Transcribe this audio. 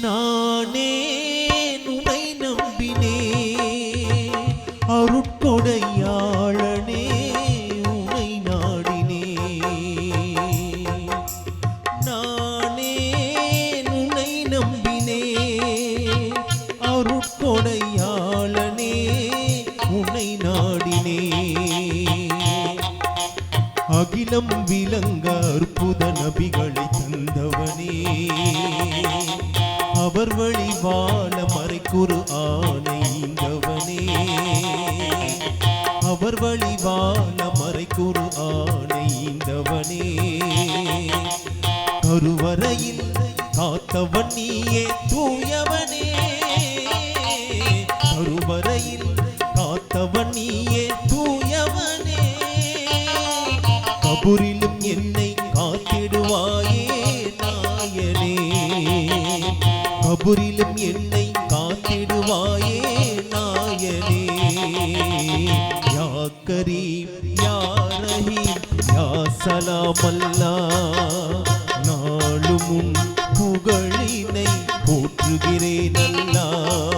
நானே உனை நம்பினே அருட்கொடையாளனே உனை நாடினே நானே உனை நம்பினே அருட்கொடையாளனே உனை நாடினே அகிலம் விளங்க அற்புத நபிகளை தந்தவனே அவர் வழி வாழ மறைக்குரு ஆணைந்தவனே அவர் வழி வாழ மறைக்குரு ஆணைந்தவனே கருவறையில் காத்தவன் நீயே தூயவனே கருவறையில் காத்தவன் நீயே தூயவனே கபூரிலும் என்னை காத்திடுவாயே நாயனே கபூரிலும் என்னை காத்திடுவாயே நாயனே யா கரீம் யா ரஹீம் யா சலாம் அல்லாஹ் நாளும் உன் புகழினை போற்றுகிறேன் அல்லாஹ்